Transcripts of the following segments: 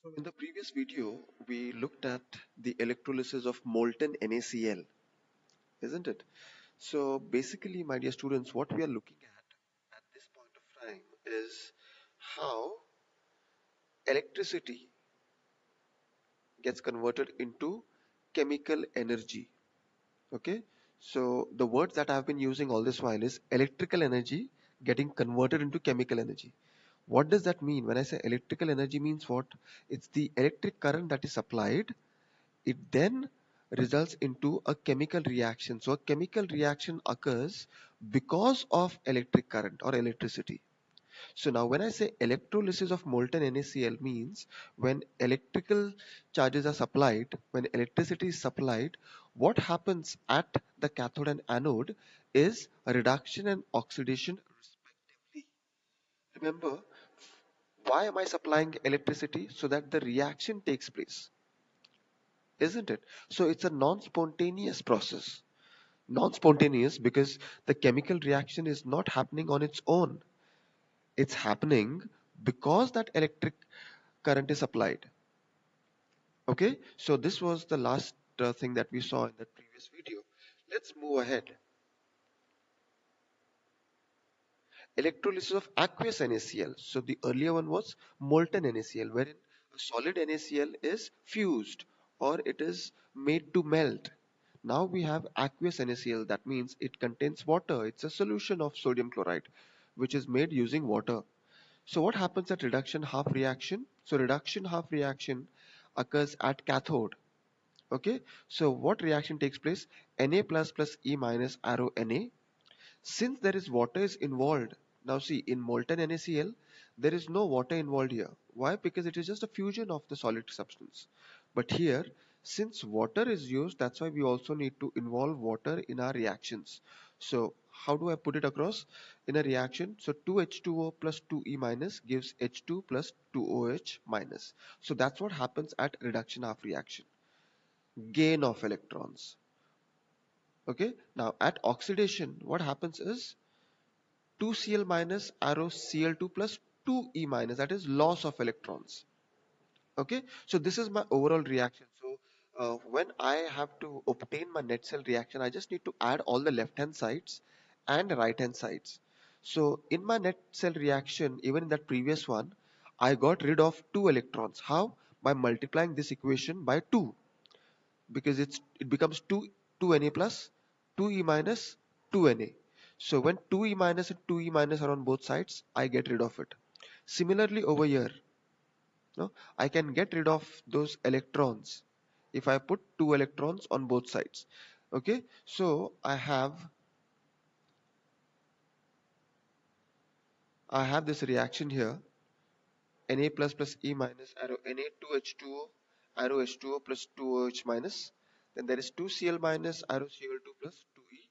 So in the previous video, we looked at the electrolysis of molten NaCl, isn't it? So basically, my dear students, what we are looking at this point of time is how electricity gets converted into chemical energy. Okay, so the words that I've been using all this while is electrical energy getting converted into chemical energy. What does that mean? When I say electrical energy means what? It's the electric current that is supplied. It then results into a chemical reaction. So a chemical reaction occurs because of electric current or electricity. So now when I say electrolysis of molten NaCl means when electrical charges are supplied, when electricity is supplied, what happens at the cathode and anode is a reduction and oxidation respectively. Remember, why am I supplying electricity? So that the reaction takes place, isn't it? So it's a non-spontaneous process. Non-spontaneous because the chemical reaction is not happening on its own. It's happening because that electric current is applied. Okay, so this was the last thing that we saw in the previous video. Let's move ahead. Electrolysis of aqueous NaCl. So the earlier one was molten NaCl, wherein a solid NaCl is fused or it is made to melt. Now we have aqueous NaCl, that means it contains water. It's a solution of sodium chloride which is made using water. So what happens at reduction half reaction? So reduction half reaction occurs at cathode. Okay, so what reaction takes place? Na plus plus E minus arrow Na. Since there is water is involved, now see in molten NaCl, there is no water involved here. Why? Because it is just a fusion of the solid substance. But here, since water is used, that's why we also need to involve water in our reactions. So how do I put it across? In a reaction, so 2H2O plus 2E minus gives H2 plus 2OH minus. So that's what happens at reduction half reaction. Gain of electrons. Okay, now at oxidation, what happens is 2Cl minus arrow Cl2 plus 2E minus, that is loss of electrons. Okay, so this is my overall reaction. So when I have to obtain my net cell reaction, I just need to add all the left hand sides and right hand sides. So in my net cell reaction, even in that previous one, I got rid of 2 electrons. How? By multiplying this equation by 2, because it becomes 2 Na plus 2E minus 2Na. So when 2E minus and 2E minus are on both sides, I get rid of it. Similarly over here, no, I can get rid of those electrons if I put 2 electrons on both sides. Okay, so I have this reaction here, Na plus plus E minus arrow Na 2H2O arrow H2O plus 2OH minus. Then there is 2Cl minus arrow Cl2 plus 2E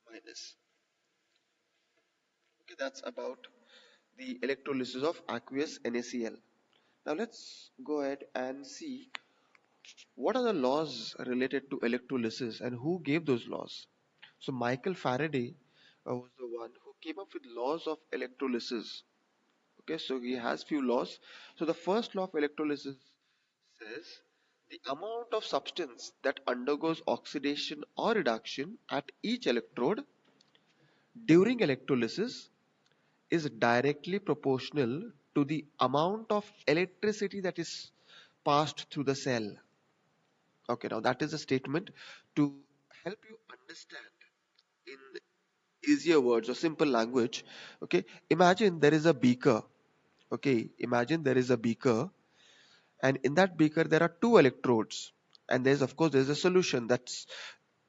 minus. Okay, that's about the electrolysis of aqueous NaCl. Now let's go ahead and see what are the laws related to electrolysis and who gave those laws. So Michael Faraday was the one who came up with laws of electrolysis. Okay, so he has few laws. So the first law of electrolysis says the amount of substance that undergoes oxidation or reduction at each electrode during electrolysis is directly proportional to the amount of electricity that is passed through the cell. Okay, now that is a statement to help you understand in easier words or simple language. Okay, imagine there is a beaker. Okay, imagine there is a beaker, and in that beaker there are 2 electrodes, and there's of course there's a solution. That's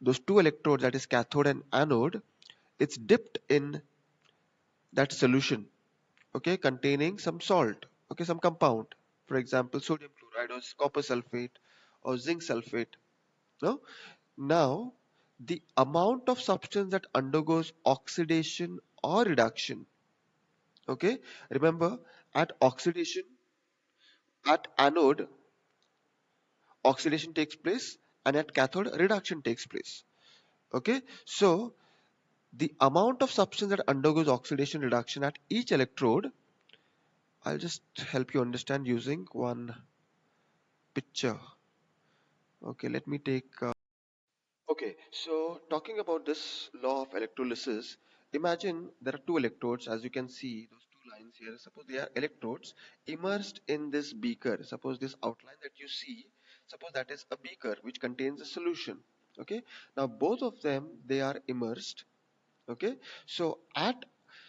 those 2 electrodes, that is cathode and anode. It's dipped in that solution, okay, containing some salt, okay, some compound, for example sodium chloride or copper sulfate or zinc sulfate. No, now the amount of substance that undergoes oxidation or reduction, okay, remember, at oxidation, at anode oxidation takes place, and at cathode reduction takes place. Okay, so the amount of substance that undergoes oxidation reduction at each electrode, I'll just help you understand using one picture. Okay, let me take. Okay, so talking about this law of electrolysis, imagine there are two electrodes, as you can see, those two lines here. Suppose they are electrodes immersed in this beaker. Suppose this outline that you see, suppose that is a beaker which contains a solution. Okay, now both of them they are immersed. Okay, so at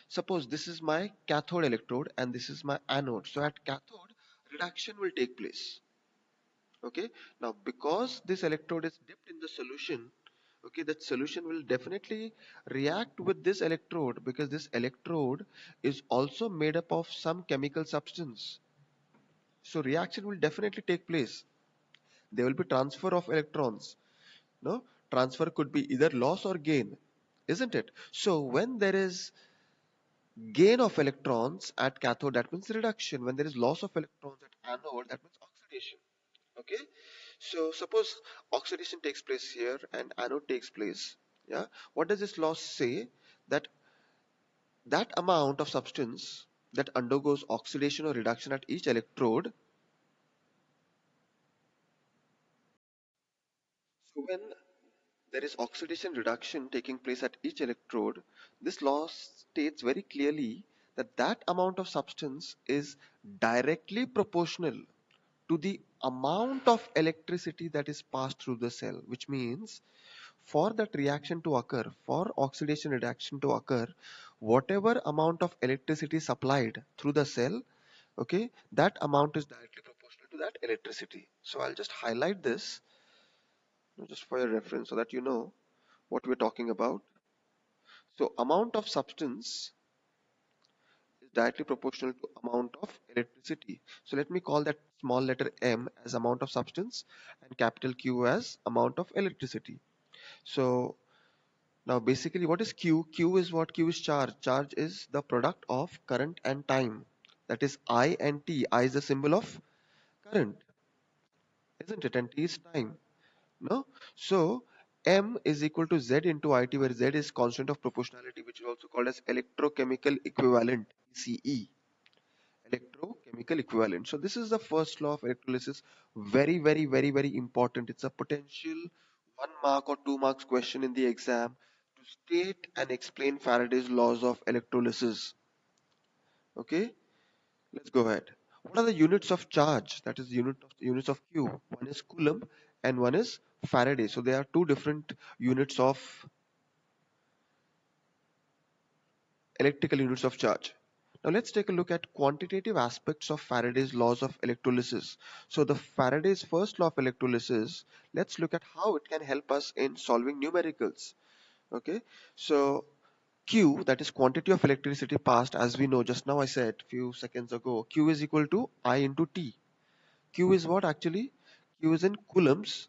suppose this is my cathode electrode and this is my anode. So at cathode, reduction will take place. Okay, now because this electrode is dipped in the solution, okay, that solution will definitely react with this electrode because this electrode is also made up of some chemical substance. So reaction will definitely take place. There will be transfer of electrons. No, transfer could be either loss or gain, isn't it? So when there is gain of electrons at cathode, that means reduction. When there is loss of electrons at anode, that means oxidation. Okay, so suppose oxidation takes place here and anode takes place. Yeah, what does this law say? That that amount of substance that undergoes oxidation or reduction at each electrode. So when there is oxidation reduction taking place at each electrode, this law states very clearly that that amount of substance is directly proportional to the amount of electricity that is passed through the cell, which means for that reaction to occur, for oxidation reaction to occur, whatever amount of electricity supplied through the cell, okay, that amount is directly proportional to that electricity. So I'll just highlight this just for your reference so that you know what we're talking about. So amount of substance is directly proportional to amount of electricity. So let me call that small letter m as amount of substance and capital Q as amount of electricity. So now basically what is Q? Q is what? Q is charge. Charge is the product of current and time. That is I and T. I is the symbol of current, isn't it? And T is time. No? So M is equal to Z into IT, where Z is constant of proportionality, which is also called as electrochemical equivalent, ECE. Electrochemical equivalent. So this is the first law of electrolysis. Very, very, very, very important. It's a potential 1 mark or 2 marks question in the exam to state and explain Faraday's laws of electrolysis. Okay, let's go ahead. What are the units of charge? That is units of Q. One is Coulomb and one is Faraday. So there are two different units of electrical units of charge. Now let's take a look at quantitative aspects of Faraday's laws of electrolysis. So the Faraday's first law of electrolysis, let's look at how it can help us in solving numericals. Okay, so Q, that is quantity of electricity passed, as we know, just now I said few seconds ago, Q is equal to I into T. Q is what actually? Q is in coulombs,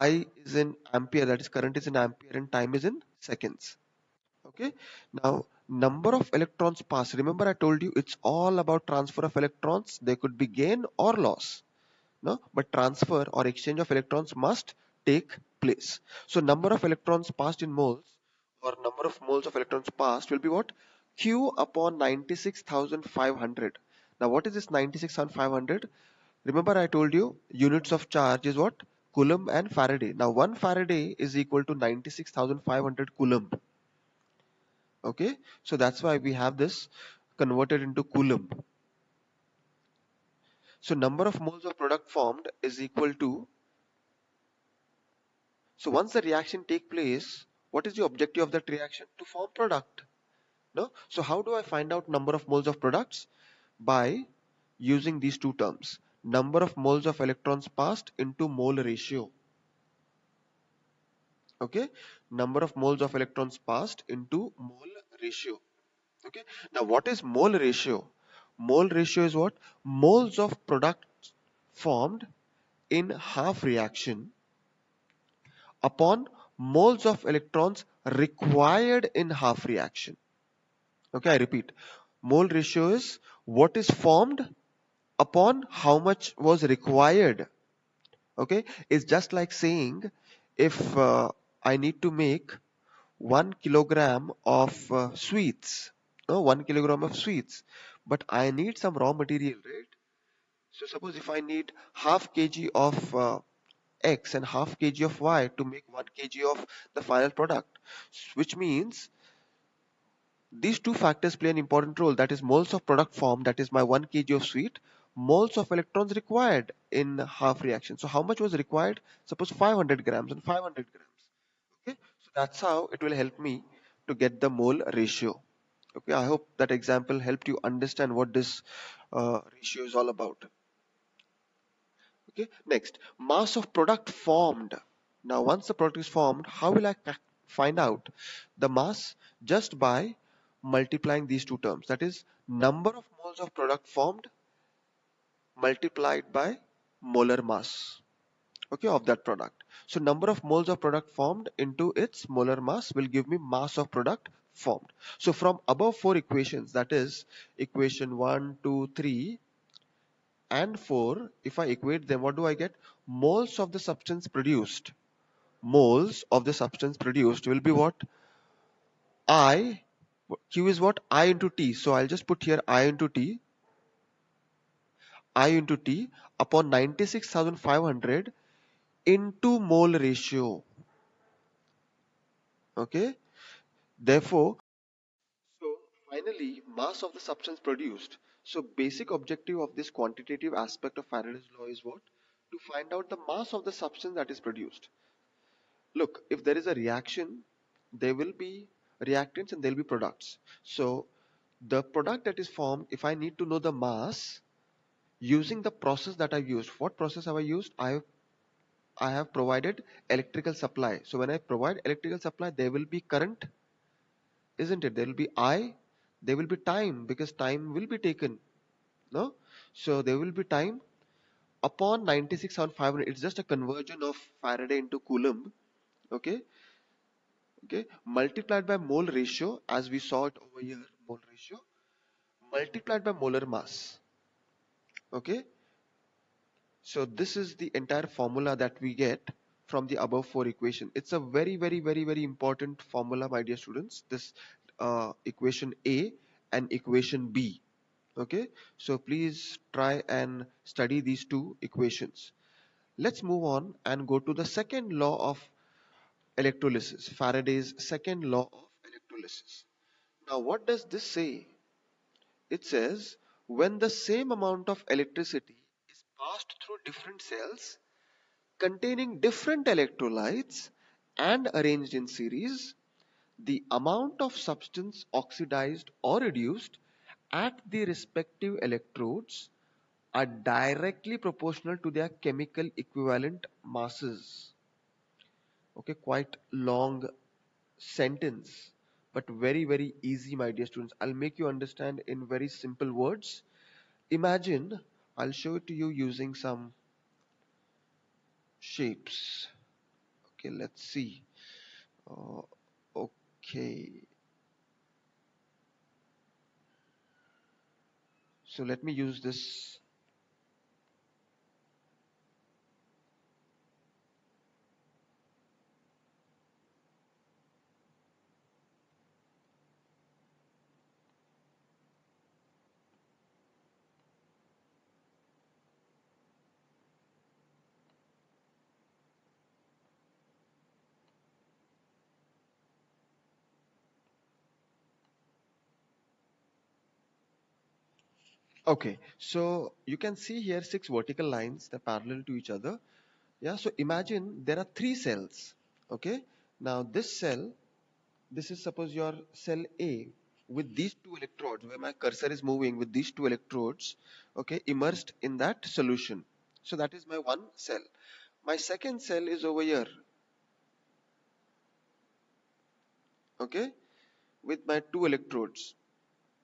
I is in ampere, that is current is in ampere and time is in seconds. Okay, now number of electrons passed. Remember I told you it's all about transfer of electrons. They could be gain or loss. No, but transfer or exchange of electrons must take place. So number of electrons passed in moles or number of moles of electrons passed will be what? Q upon 96,500. Now what is this 96,500? Remember I told you units of charge is what? Coulomb and Faraday. Now 1 Faraday is equal to 96,500 Coulomb. Okay, so that's why we have this converted into Coulomb. So number of moles of product formed is equal to, so once the reaction take place, what is the objective of that reaction? To form product. No? So how do I find out number of moles of products? By using these two terms. Number of moles of electrons passed into mole ratio. Okay? Number of moles of electrons passed into mole ratio. Okay? Now what is mole ratio? Mole ratio is what? Moles of product formed in half reaction upon moles of electrons required in half reaction. Okay, I repeat. Mole ratio is what is formed upon how much was required. Okay, it's just like saying if I need to make 1 kilogram of sweets, no, 1 kilogram of sweets, but I need some raw material, right? So suppose if I need half kg of X and half kg of Y to make 1 kg of the final product, which means these two factors play an important role. That is moles of product formed, that is my 1 kg of sweet, moles of electrons required in half reaction. So how much was required? Suppose 500 grams and 500 grams. Okay, so that's how it will help me to get the mole ratio. Okay, I hope that example helped you understand what this ratio is all about. Okay, next, mass of product formed. Now, once the product is formed, how will I find out the mass? Just by multiplying these two terms. That is, number of moles of product formed multiplied by molar mass. Okay, of that product. So, number of moles of product formed into its molar mass will give me mass of product formed. So, from above four equations, that is equation 1, 2, 3, and 4, if I equate them, what do I get? Moles of the substance produced. Moles of the substance produced will be what? I, Q is what? I into T. So I'll just put here I into T upon 96,500 into mole ratio. Okay. Therefore, so finally, mass of the substance produced. So basic objective of this quantitative aspect of Faraday's law is what? To find out the mass of the substance that is produced. Look, if there is a reaction, there will be reactants and there will be products. So the product that is formed, if I need to know the mass using the process that I've used, what process have I used? I have provided electrical supply. So when I provide electrical supply, there will be current, isn't it? There will be I, there will be time because time will be taken. No? So there will be time upon 96 on 500. It's just a conversion of Faraday into Coulomb. Okay, okay, multiplied by mole ratio, as we saw it over here, mole ratio multiplied by molar mass. Okay, so this is the entire formula that we get from the above four equation. It's a very very very very important formula, my dear students, this equation A and equation B. Okay, so please try and study these two equations. Let's move on and go to the second law of electrolysis, Faraday's second law of electrolysis. Now, what does this say? It says when the same amount of electricity is passed through different cells containing different electrolytes and arranged in series, the amount of substance oxidized or reduced at the respective electrodes are directly proportional to their chemical equivalent masses. Okay, quite long sentence, but very very easy, my dear students. I'll make you understand in very simple words. Imagine, I'll show it to you using some shapes. Okay, let's see. uh, okay, so let me use this. Okay, so you can see here six vertical lines that are parallel to each other. Yeah, so imagine there are three cells. Okay, now this cell, this is suppose your cell A with these two electrodes, where my cursor is moving with these two electrodes, okay, immersed in that solution. So that is my one cell. My second cell is over here, okay, with my two electrodes.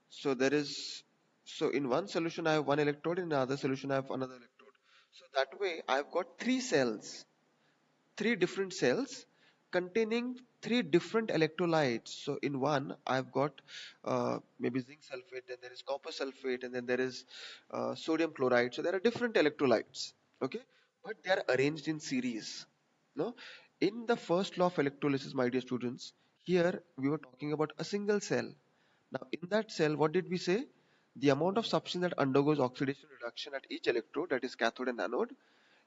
So there is, so in one solution I have one electrode, in another solution I have another electrode. So that way I've got three cells, three different cells containing three different electrolytes. So in one I've got maybe zinc sulfate, then there is copper sulfate, and then there is sodium chloride. So there are different electrolytes, okay, but they are arranged in series. No, in the first law of electrolysis, my dear students, here we were talking about a single cell. Now in that cell, what did we say? The amount of substance that undergoes oxidation reduction at each electrode, that is cathode and anode,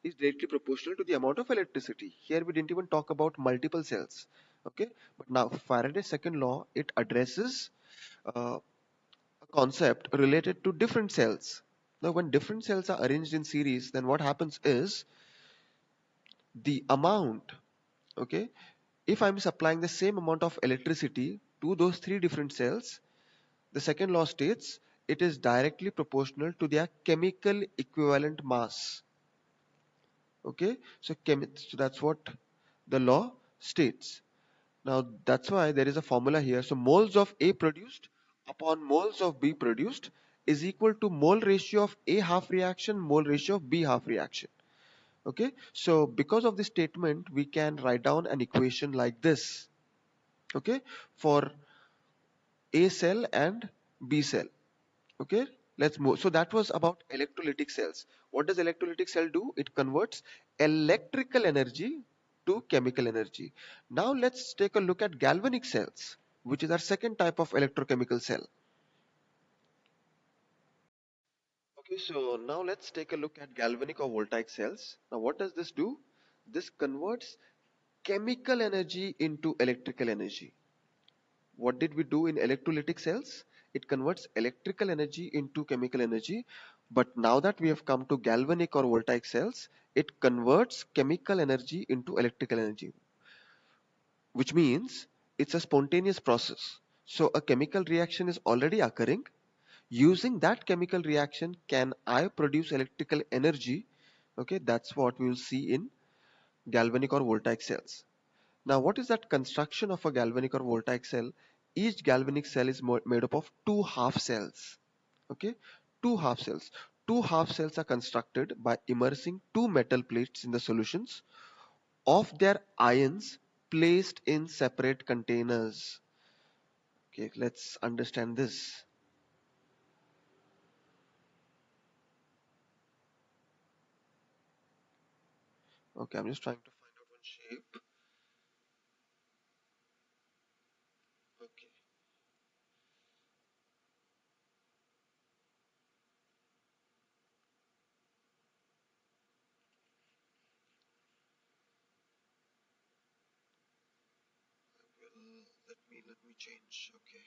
is directly proportional to the amount of electricity. Here we didn't even talk about multiple cells. Okay, but now Faraday's second law, it addresses a concept related to different cells. Now, when different cells are arranged in series, then what happens is the amount, okay, if I'm supplying the same amount of electricity to those three different cells, the second law states it is directly proportional to their chemical equivalent mass. Okay, so that's what the law states. Now that's why there is a formula here. So moles of A produced upon moles of B produced is equal to mole ratio of A half reaction, mole ratio of B half reaction. Okay, so because of this statement, we can write down an equation like this. Okay, for A cell and B cell. Okay, let's move. So that was about electrolytic cells. What does electrolytic cell do? It converts electrical energy to chemical energy. Now let's take a look at galvanic cells, which is our second type of electrochemical cell. Okay, so now let's take a look at galvanic or voltaic cells. Now what does this do? This converts chemical energy into electrical energy. What did we do in electrolytic cells? It converts electrical energy into chemical energy. But now that we have come to galvanic or voltaic cells, it converts chemical energy into electrical energy, which means it's a spontaneous process. So a chemical reaction is already occurring. Using that chemical reaction, can I produce electrical energy? Okay, that's what we will see in galvanic or voltaic cells. Now, what is that construction of a galvanic or voltaic cell? Each galvanic cell is made up of two half cells. Okay, two half cells. Two half cells are constructed by immersing two metal plates in the solutions of their ions placed in separate containers. Okay, let's understand this. Okay, I'm just trying to find out one shape. Okay, well, let me change. Okay,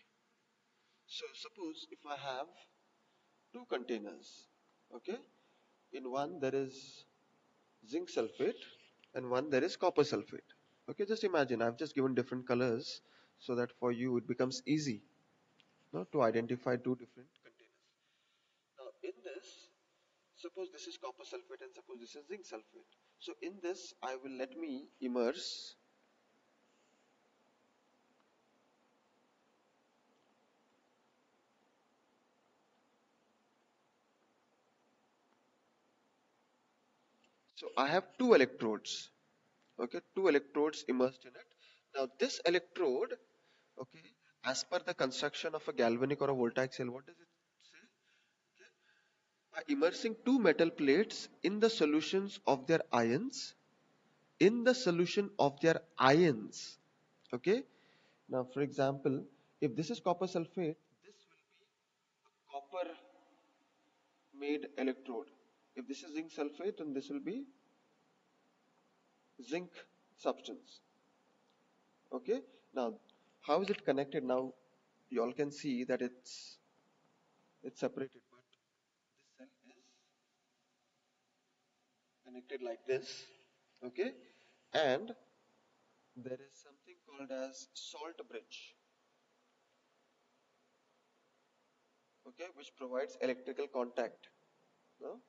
so suppose if I have two containers. Okay, in one there is zinc sulfate and one there is copper sulfate. Okay, just imagine I've just given different colors so that for you it becomes easy, no, to identify two different containers. Now in this, suppose this is copper sulfate and suppose this is zinc sulfate. So in this I will let me immerse. So I have two electrodes. Okay, two electrodes immersed in it. Now this electrode, okay, as per the construction of a galvanic or a voltaic cell, what does it say? By immersing two metal plates in the solutions of their ions, in the solution of their ions. Okay, now for example, if this is copper sulfate, this will be copper made electrode. If this is zinc sulfate, then this will be zinc substance. Okay, now how is it connected? Now you all can see that it's separated, but this cell is connected like this. Okay, and there is something called as salt bridge. Okay, which provides electrical contact. Now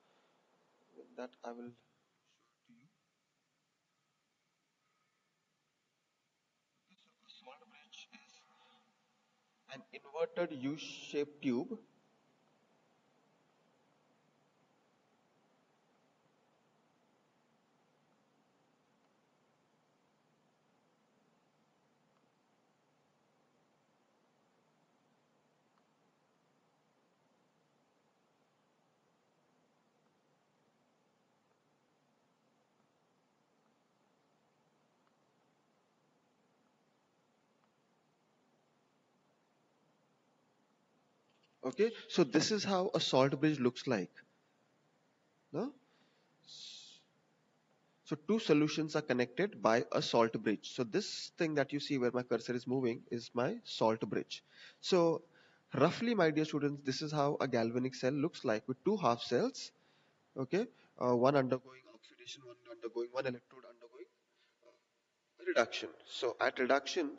that I will show to you. Okay, so a salt bridge is an inverted U-shaped tube. Okay, so this is how a salt bridge looks like. No? So two solutions are connected by a salt bridge. So this thing that you see where my cursor is moving is my salt bridge. So roughly, my dear students, this is how a galvanic cell looks like with two half cells. Okay, one undergoing oxidation, one electrode undergoing reduction. So at reduction,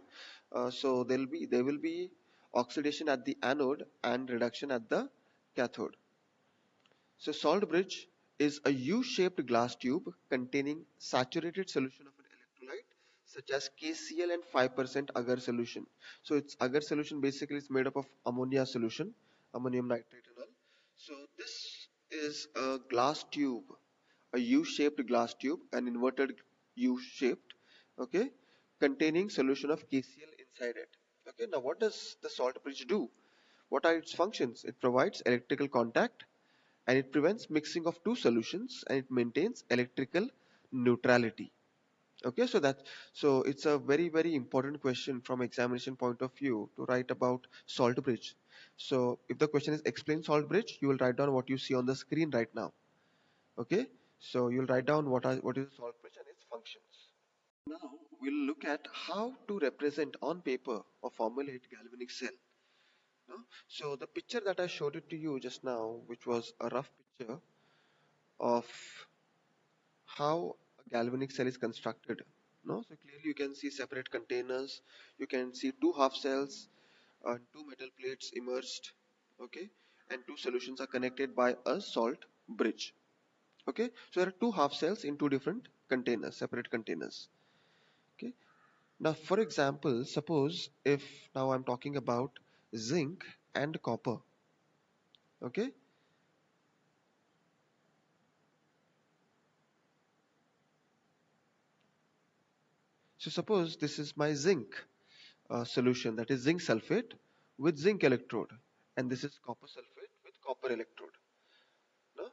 so there will be oxidation at the anode and reduction at the cathode. So salt bridge is a U-shaped glass tube containing saturated solution of an electrolyte such as KCl and 5% agar solution. So its agar solution basically is made up of ammonia solution, ammonium nitrate and all. So this is a glass tube, a U-shaped glass tube, an inverted U-shaped, okay, containing solution of KCl inside it. Okay, now what does the salt bridge do? What are its functions? It provides electrical contact and it prevents mixing of two solutions and it maintains electrical neutrality. Okay, so it's a very important question from examination point of view to write about salt bridge. So if the question is explain salt bridge, you will write down what you see on the screen right now. Okay, so you'll write down what is a salt bridge and its functions. Now we'll look at how to represent on paper or formulate galvanic cell. No? So the picture that I showed it to you just now, which was a rough picture of how a galvanic cell is constructed. No, so clearly you can see separate containers. You can see two half cells and two metal plates immersed. Okay, and two solutions are connected by a salt bridge. Okay, so there are two half cells in two different containers, separate containers. Okay, now for example, suppose if now I'm talking about zinc and copper. Okay, so suppose this is my zinc solution, that is zinc sulfate with zinc electrode, and this is copper sulfate with copper electrode. No?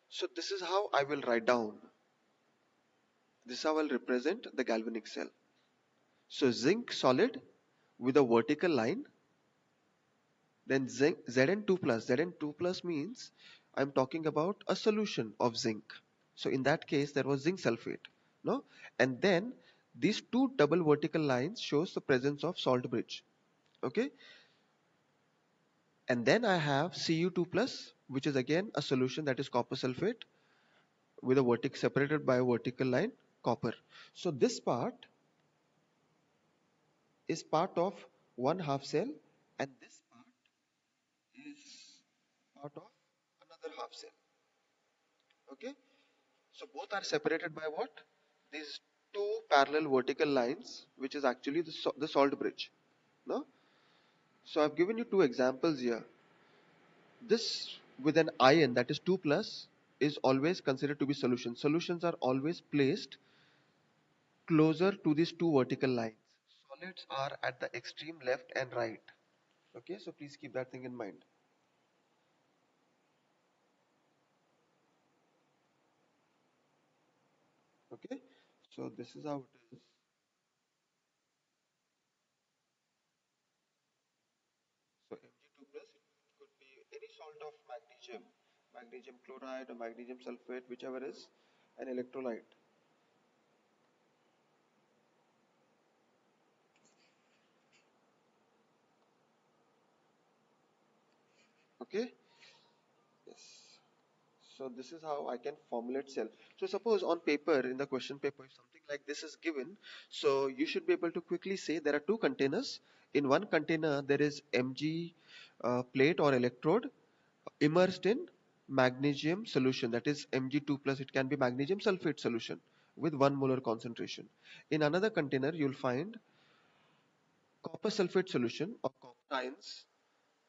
So this is how I will write down. This is how I'll represent the galvanic cell. So zinc solid with a vertical line, then zinc Zn2 plus. Zn2 plus means I'm talking about a solution of zinc. So in that case, there was zinc sulfate. No, and then these two double vertical lines shows the presence of salt bridge. Okay, and then I have Cu2 plus, which is again a solution that is copper sulfate with a vertex separated by a vertical line copper. So this part is part of one half cell and this part is part of another half cell. Okay, so both are separated by what? These two parallel vertical lines, which is actually the salt bridge. No? So I've given you two examples here. This with an ion, that is 2 plus, is always considered to be solution. Solutions are always placed closer to these two vertical lines. Solids are at the extreme left and right. Okay, so please keep that thing in mind. Okay, so this is how it is. So Mg2 plus, it could be any salt of magnesium, magnesium chloride or magnesium sulfate, whichever is an electrolyte. Okay, yes. So this is how I can formulate cell. So suppose on paper, in the question paper, if something like this is given, so you should be able to quickly say there are two containers. In one container, there is Mg plate or electrode immersed in magnesium solution, that is Mg2 plus. It can be magnesium sulfate solution with 1 molar concentration. In another container, you'll find copper sulfate solution or copper ions,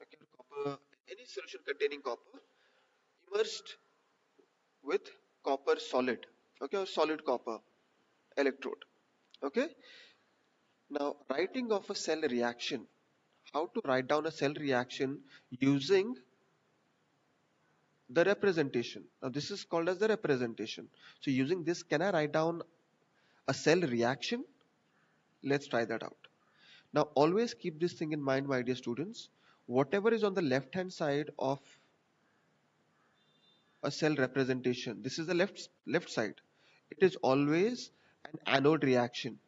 okay, copper, any solution containing copper immersed with copper solid, okay, or solid copper electrode. Okay, now writing of a cell reaction, how to write down a cell reaction using the representation. Now this is called as the representation. So using this, can I write down a cell reaction? Let's try that out. Now always keep this thing in mind, my dear students. whatever is on the left hand side of a cell representation, this is the left side, it is always an anode reaction.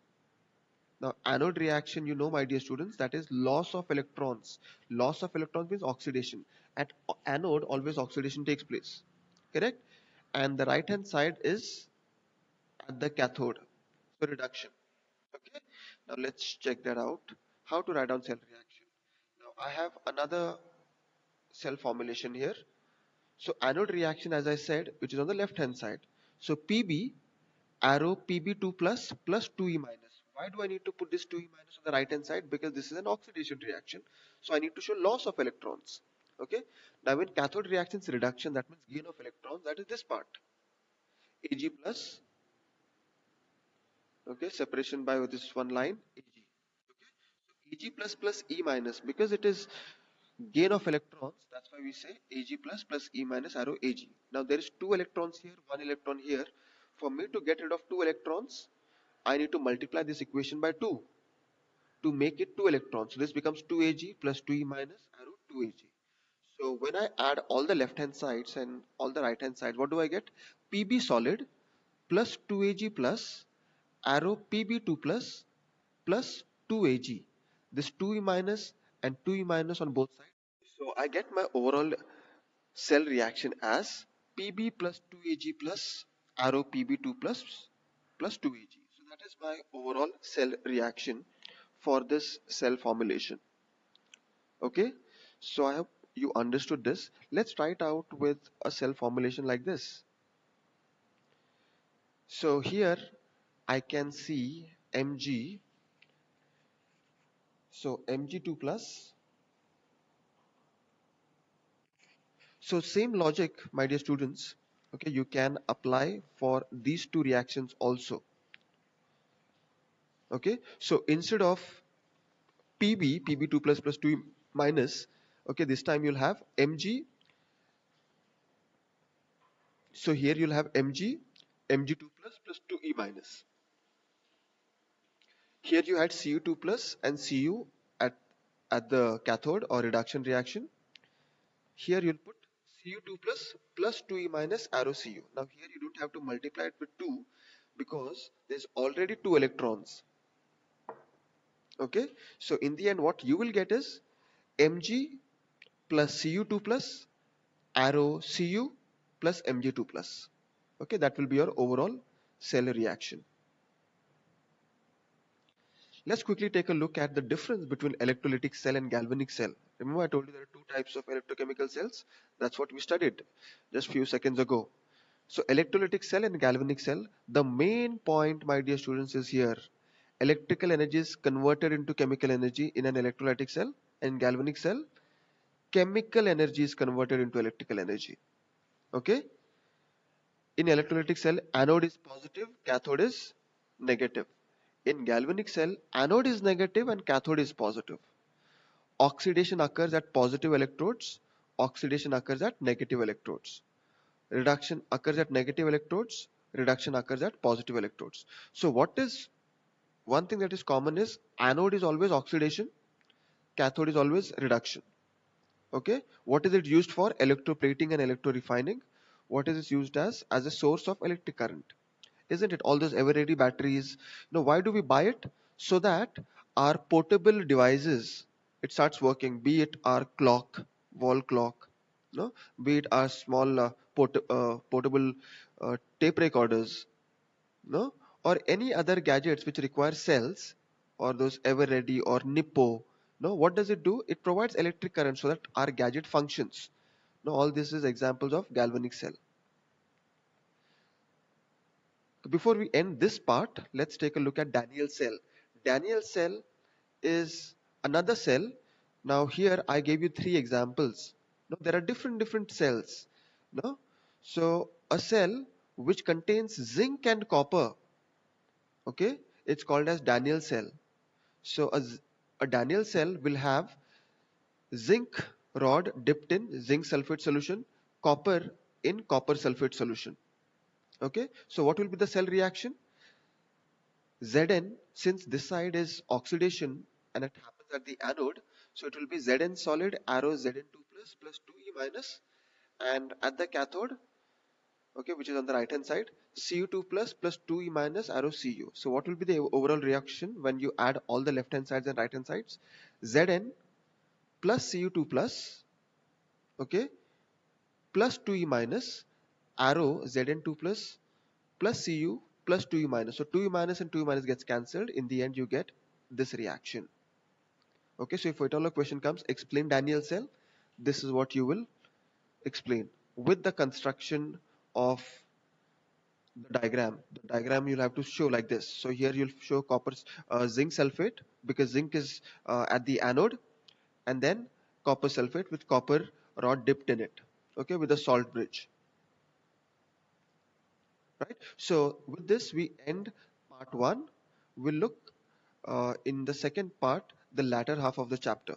Now, anode reaction, you know, my dear students, that is loss of electrons. Loss of electrons means oxidation. At anode, always oxidation takes place. Correct? And the right hand side is at the cathode. So reduction. Okay. Now let's check that out. How to write down cell reaction. Now I have another cell formulation here. So anode reaction, as I said, which is on the left hand side. So Pb arrow Pb2 plus plus 2e minus. Why do I need to put this 2e minus on the right hand side? Because this is an oxidation reaction. So I need to show loss of electrons. Okay. Now in cathode reactions reduction, that means gain of electrons, that is this part. Ag plus, okay, separation by this one line, Ag. Okay. So Ag plus plus E minus, because it is gain of electrons, that's why we say Ag plus plus E minus arrow Ag. Now there is two electrons here, one electron here. For me to get rid of two electrons, I need to multiply this equation by 2 to make it 2 electrons. So this becomes 2Ag plus 2E minus arrow 2Ag. So when I add all the left hand sides and all the right hand sides, what do I get? Pb solid plus 2Ag plus arrow Pb2 plus plus 2Ag. This 2E minus and 2E minus on both sides. So I get my overall cell reaction as Pb plus 2Ag plus arrow Pb2 plus plus 2Ag. So that is my overall cell reaction for this cell formulation. Okay, so I hope you understood this. Let's try it out with a cell formulation like this. So here I can see Mg, so Mg2 plus. So same logic, my dear students, okay, you can apply for these two reactions also. Okay, so instead of Pb2 plus plus 2 minus, okay, this time you'll have Mg. So here you'll have Mg2 plus plus 2e minus. Here you had Cu2 plus and Cu at the cathode or reduction reaction. Here you'll put Cu2 plus plus 2e minus arrow Cu. Now here you don't have to multiply it with 2 because there's already 2 electrons. Okay, so in the end what you will get is Mg plus Cu2 plus arrow Cu plus Mg2 plus. Okay, that will be your overall cell reaction. Let's quickly take a look at the difference between electrolytic cell and galvanic cell. Remember I told you there are two types of electrochemical cells. That's what we studied just few seconds ago. So electrolytic cell and galvanic cell, the main point, my dear students, is here. Electrical energy is converted into chemical energy in an electrolytic cell, and galvanic cell, chemical energy is converted into electrical energy. Okay? In electrolytic cell, anode is positive, cathode is negative. In galvanic cell, anode is negative and cathode is positive. Oxidation occurs at positive electrodes, oxidation occurs at negative electrodes. Reduction occurs at negative electrodes, reduction occurs at positive electrodes. So what is one thing that is common is anode is always oxidation, cathode is always reduction. Okay, what is it used for? Electroplating and electrorefining. What is it used as? As a source of electric current, isn't it? All those ever ready batteries, why do we buy it? So that our portable devices, it starts working, be it our clock, wall clock, no, be it our small portable tape recorders, no, or any other gadgets which require cells, or those ever ready or Nippo. No, what does it do? It provides electric current so that our gadget functions. No, all this is examples of galvanic cell. Before we end this part, let's take a look at Daniell cell. Daniell cell is another cell. Now here I gave you three examples. No, there are different cells. No, so a cell which contains zinc and copper, okay, it's called as Daniell cell. So a Daniell cell will have zinc rod dipped in zinc sulfate solution, copper in copper sulfate solution. Okay, so what will be the cell reaction? Zn, since this side is oxidation and it happens at the anode, So it will be Zn solid arrow Zn2 plus 2e minus, and at the cathode, okay, which is on the right hand side, Cu2 plus 2e minus arrow Cu. So what will be the overall reaction when you add all the left hand sides and right hand sides? Zn plus Cu2 plus, okay, plus 2e minus arrow Zn2 plus Cu plus 2e minus. So 2e minus and 2e minus gets cancelled. In the end, you get this reaction. Okay, so if at all a question comes, explain Daniell cell, this is what you will explain with the construction of the diagram. The diagram you'll have to show like this. So here you'll show copper zinc sulfate, because zinc is at the anode, and then copper sulfate with copper rod dipped in it, okay, with a salt bridge, right? So with this we end part 1. We'll look in the second part, the latter half of the chapter.